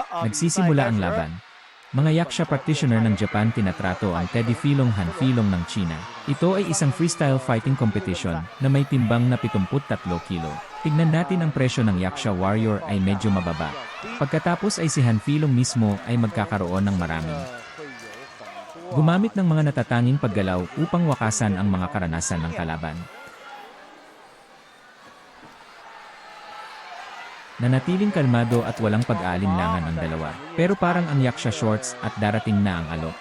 Nagsisimula ang laban. Mga yaksha practitioner ng Japan tinatrato ang Teddy Filong Han Filong ng China. Ito ay isang freestyle fighting competition na may timbang na 73 kilo. Tignan natin ang presyo ng yaksha warrior ay medyo mababa. Pagkatapos ay si Han Filong mismo ay magkakaroon ng maraming. Gumamit ng mga natatanging paggalaw upang wakasan ang mga karanasan ng kalaban. Nanatiling kalmado at walang pag-aalinlangan ang dalawa. Pero parang ang yaksha shorts at darating na ang alok.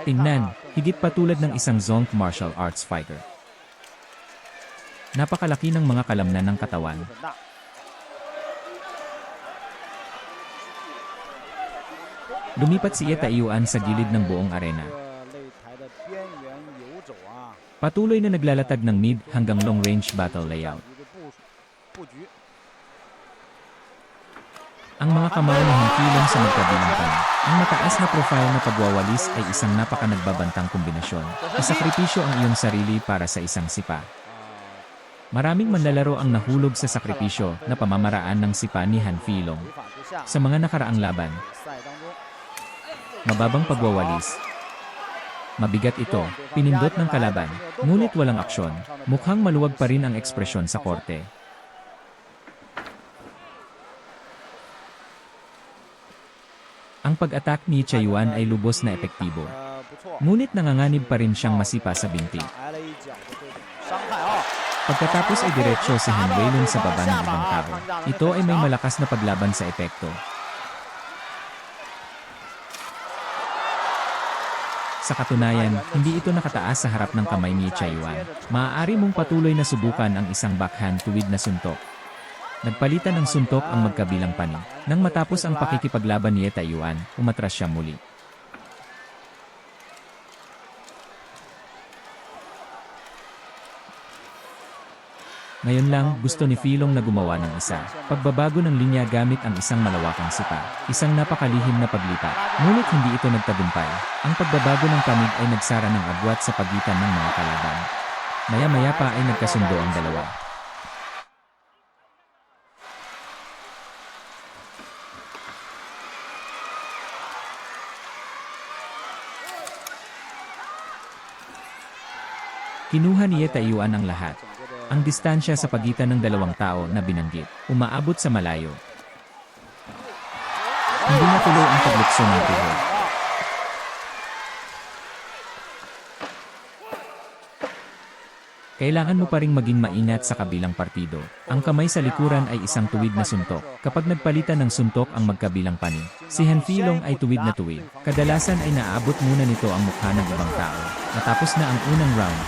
Tingnan, higit pa tulad ng isang zonk martial arts fighter. Napakalaki ng mga kalamnan ng katawan. Lumipat si Ye Taiyuan sa gilid ng buong arena. Patuloy na naglalatag ng mid hanggang long range battle layout. Ang mga kamao ni Han Filong sa magkabilang panig. Ang mataas na profile na pagwawalis ay isang napaka-nagbabantang kombinasyon. Isakripisyo ang iyong sarili para sa isang sipa. Maraming manlalaro ang nahulog sa sakripisyo na pamamaraan ng sipa ni Han Filong. Sa mga nakaraang laban, mababang pagwawalis. Mabigat ito, pinindot ng kalaban, ngunit walang aksyon. Mukhang maluwag pa rin ang ekspresyon sa korte. Ang pag-attack ni Taiyuan ay lubos na epektibo. Ngunit nanganganib pa rin siyang masipa sa binti. Pagkatapos ay diretsyo si Han Weilun sa baba ng ibang tao. Ito ay may malakas na paglaban sa epekto. Sa katunayan, hindi ito nakataas sa harap ng kamay ni Taiyuan. Maaari mong patuloy na subukan ang isang backhand tuwid na suntok. Nagpalitan ng suntok ang magkabilang panig. Nang matapos ang pakikipaglaban ni Ye Taiyuan, umatras siya muli. Ngayon lang, gusto ni Filong na gumawa ng isa. Pagbabago ng linya gamit ang isang malawakang sipa. Isang napakalihim na paglipat. Ngunit hindi ito nagtagumpay. Ang pagbabago ng panig ay nagsara ng agwat sa pagitan ng mga kalaban. Maya-maya pa ay nagkasundo ang dalawa. Kinuha ni Ye Taiyuan ang lahat. Ang distansya sa pagitan ng dalawang tao na binanggit, umaabot sa malayo. Hindi natuloy ang paglukso ng tuhod. Kailangan mo pa ring maging maingat sa kabilang partido. Ang kamay sa likuran ay isang tuwid na suntok. Kapag nagpalitan ng suntok ang magkabilang panig, si Han Filong ay tuwid na tuwid. Kadalasan ay naaabot muna nito ang mukha ng ibang tao. Natapos na ang unang round.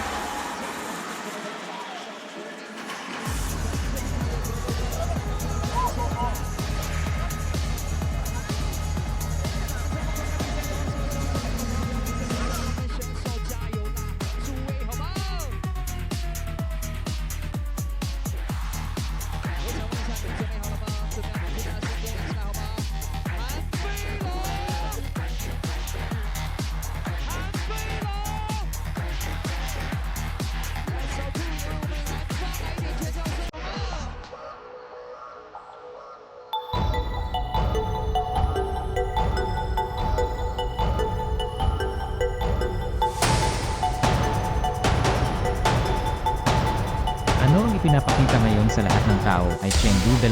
Ano ang ipinapakita ngayon sa lahat ng tao ay Chengdu 23,000.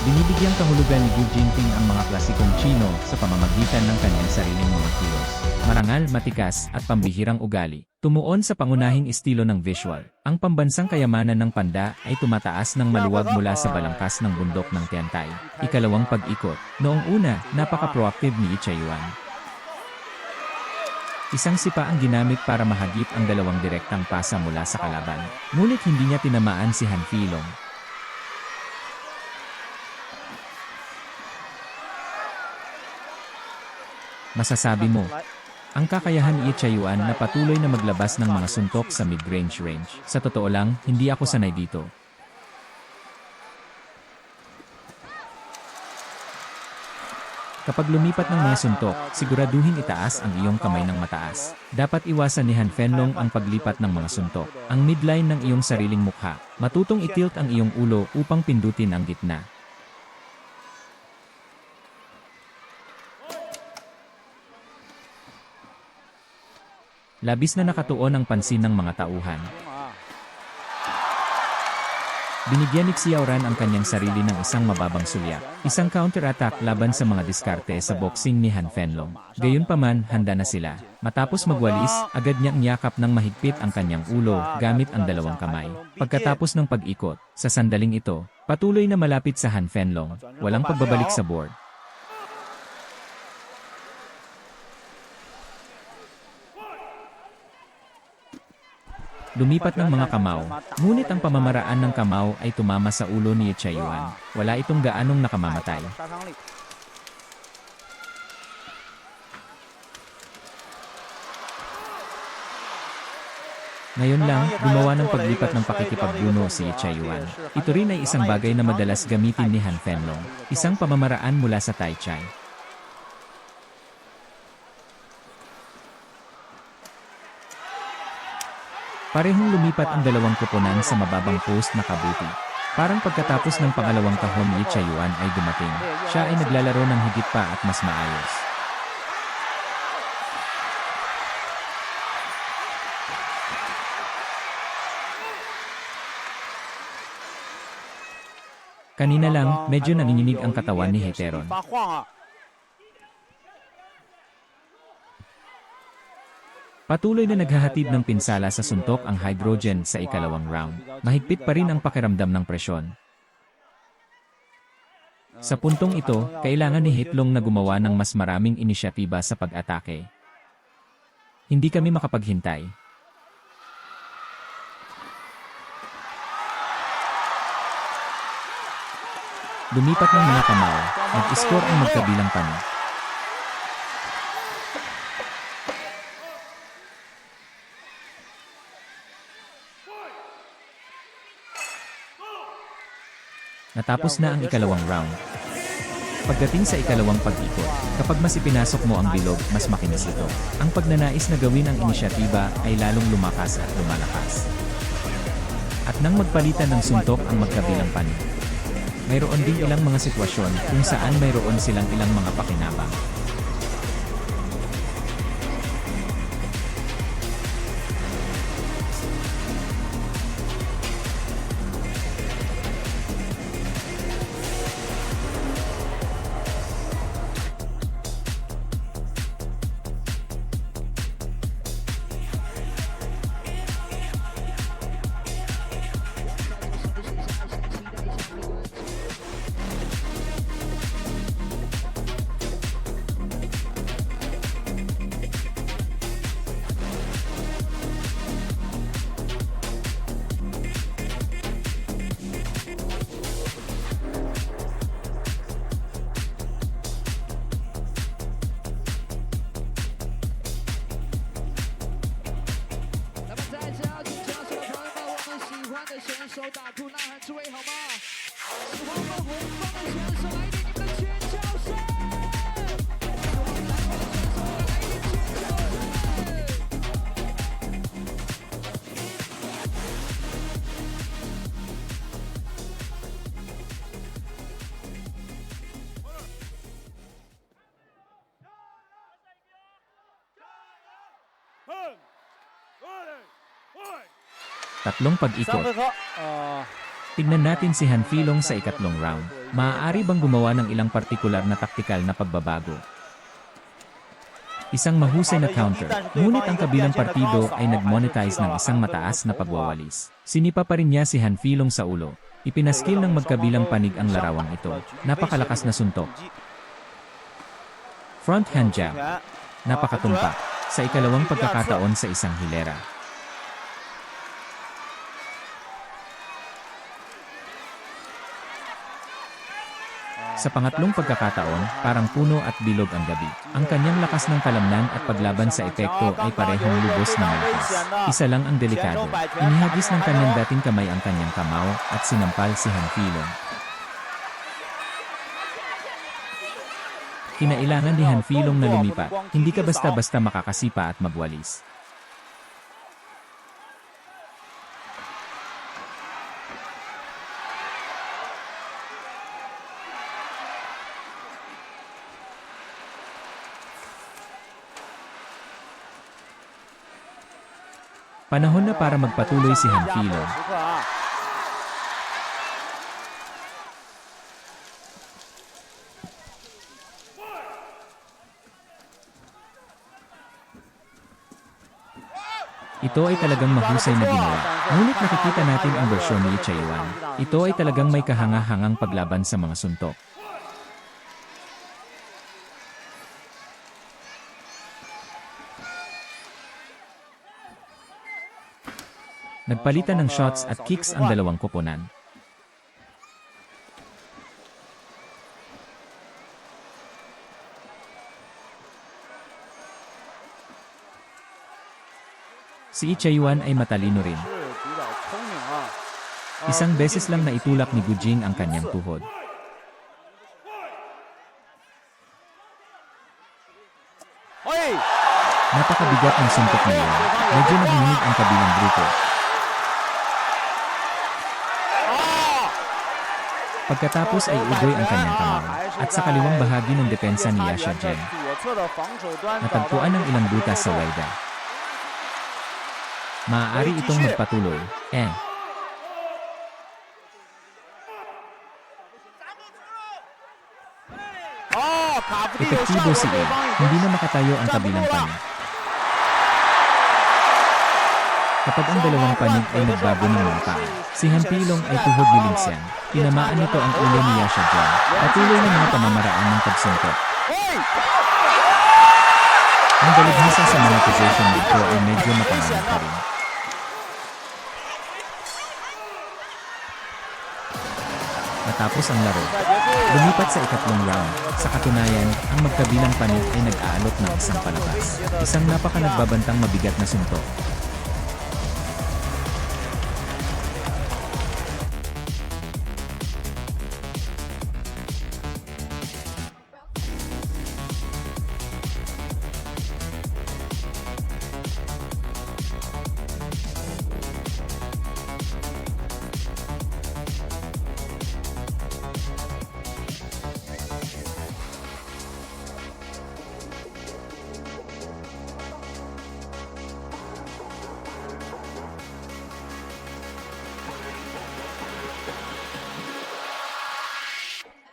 Binibigyang kahulugan ni Xi Jinping ang mga klasikong Chino sa pamamagitan ng kanyang sariling mga kilos. Marangal, matikas, at pambihirang ugali. Tumuon sa pangunahing estilo ng visual. Ang pambansang kayamanan ng panda ay tumataas ng maluwag mula sa balangkas ng bundok ng Tiantai. Ikalawang pag-ikot. Noong una, napaka-proactive ni Taiyuan. Isang sipa ang ginamit para mahagip ang dalawang direktang pasa mula sa kalaban. Ngunit hindi niya tinamaan si Han Filong. Masasabi mo, ang kakayahan ni Taiyuan na patuloy na maglabas ng mga suntok sa mid-range range. Sa totoo lang, hindi ako sanay dito. Kapag lumipat ng mga suntok, siguraduhin itaas ang iyong kamay ng mataas. Dapat iwasan ni Han Fenlong ang paglipat ng mga suntok. Ang midline ng iyong sariling mukha. Matutong itilt ang iyong ulo upang pindutin ang gitna. Labis na nakatuon ang pansin ng mga tauhan. Binigyan ni Xiaoran ang kanyang sarili ng isang mababang sulyap, isang counter-attack laban sa mga diskarte sa boxing ni Han Fenlong. Gayunpaman, handa na sila. Matapos magwalis, agad niyang niyakap ng mahigpit ang kanyang ulo gamit ang dalawang kamay. Pagkatapos ng pag-ikot, sa sandaling ito, patuloy na malapit sa Han Fenlong, walang pagbabalik sa board. Lumipat ng mga kamao, ngunit ang pamamaraan ng kamao ay tumama sa ulo ni Ye Yuan. Wala itong gaanong nakamamatay. Ngayon lang, gumawa ng paglipat ng pakikipagbuno si Ye Yuan. Ito rin ay isang bagay na madalas gamitin ni Han Fenlong, isang pamamaraan mula sa Tai Chi. Parehong lumipat ang dalawang koponan sa mababang post na kabuti. Parang pagkatapos ng pangalawang kahon ni Ye Yuan ay dumating, siya ay naglalaro ng higit pa at mas maayos. Kanina lang, medyo nanginginig ang katawan ni Heteron. Patuloy na naghahatid ng pinsala sa suntok ang hydrogen sa ikalawang round. Mahigpit pa rin ang pakiramdam ng presyon. Sa puntong ito, kailangan ni Hitlong na gumawa ng mas maraming inisyatiba sa pag-atake. Hindi kami makapaghintay. Lumipat ng mga kamao, nag-score ang magkabilang panig. Natapos na ang ikalawang round. Pagdating sa ikalawang pag-ikot, kapag mas ipinasok mo ang bilog, mas makinis ito. Ang pagnanais na gawin ang inisyatiba ay lalong lumakas at lumalakas. At nang magpalitan ng suntok ang magkabilang panig, mayroon ding ilang mga sitwasyon kung saan mayroon silang ilang mga pakinabang. Tatlong pag-ikot. Tignan natin si Han Filong sa ikatlong round. Maaari bang gumawa ng ilang partikular na taktikal na pagbabago? Isang mahusay na counter, ngunit ang kabilang partido ay nag-monetize ng isang mataas na pagwawalis. Sinipa pa rin niya si Han Filong sa ulo. Ipinaskil ng magkabilang panig ang larawang ito. Napakalakas na suntok. Front hand jab. Napakatumpak. Sa ikalawang pagkakataon sa isang hilera. Sa pangatlong pagkakataon, parang puno at bilog ang gabi. Ang kanyang lakas ng kalamnan at paglaban sa epekto ay parehong lubos na malakas. Isa lang ang delikado. Inihagis ng kanyang dating kamay ang kanyang kamao at sinampal si Han Filong. Kinailangan ni Han Filong na lumipat. Hindi ka basta-basta makakasipa at magwalis. Panahon na para magpatuloy si Han Filong. 时刻啊！ Ito ay talagang mahusay na ginawa. Ngunit nakikita natin ang bersyon ni Chayuan. Ito ay talagang may kahanga-hangang paglaban sa mga suntok. Nagpalitan ng shots at kicks ang dalawang koponan. Si Chayuan ay matalino rin. 是比较聪明啊。 Isang beses lang na itulak ni Gujing ang kanyang tuhod. 哎， Napakabigat ng suntok niya. Medyo nahihinig ang kabilang grupo. 啊！ Pagkatapos ay ugoy ang kanyang kamay. At sa kaliwang bahagi ng depensa ni Yasha Jen, 左侧的防守端 natagpuan ng ilang butas sa Waida. Maaari itong magpatuloy. 哦，卡夫蒂有效 Epektibo 果， si 对 E. 方已 Hindi 经 na makatayo ang kabilang panig. Kapag ang dalawang panig ay nagbago ng mga paa, si Han Filong ay tuhod ni Linxian. Tinamaan nito ang ulo ni Yasha Jen. Patuloy ng mga pamamaraan ng pagsuntok. 哎， Ang dalaghasan sa mga position nito ay medyo mapanganib pa rin. Matapos ang laro, 在结束。 lumipat sa ikatlong round. Sa katunayan, ang magkabilang panig ay nag-aalok ng isang palabas. Isang napaka nagbabantang mabigat na suntok.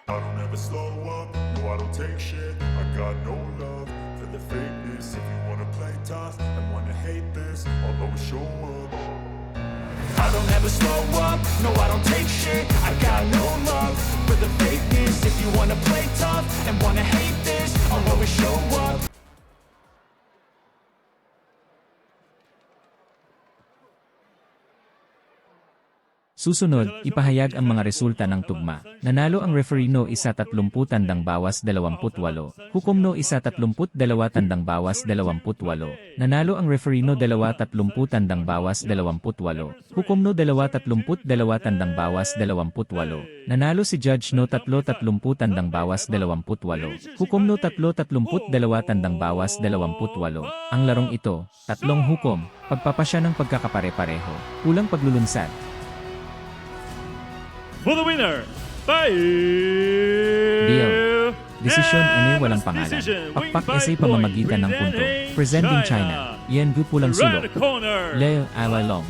I don't ever slow up, no I don't take shit. I got no love for the fakeness. If you wanna play tough and wanna hate this, I'll always show up. I don't ever slow up, no I don't take shit. I got no love for the fakeness. If you wanna play tough and wanna hate this, I'll always show up. Susunod, ipahayag ang mga resulta ng tugma. Nanalo ang referee no 1-30 tandang bawas 28. Hukom no 1-32 tandang bawas 28. Nanalo ang referee no 2-30 tandang bawas 28. Hukom no 2-32 tandang bawas 28. Nanalo si Judge no 3-30 tandang bawas 28. Hukom no 3-32 tandang bawas 28. Ang larong ito, tatlong hukom, pagpapasya ng pagkakapare-pareho, kulang paglulunsad. For the winner, by Deal. Desisyon ani walang pangalan. Pakpak essay pamamagitan ng punto. Presenting China. Yan Gu Pulang Sulok. Red corner. Leo Awalong.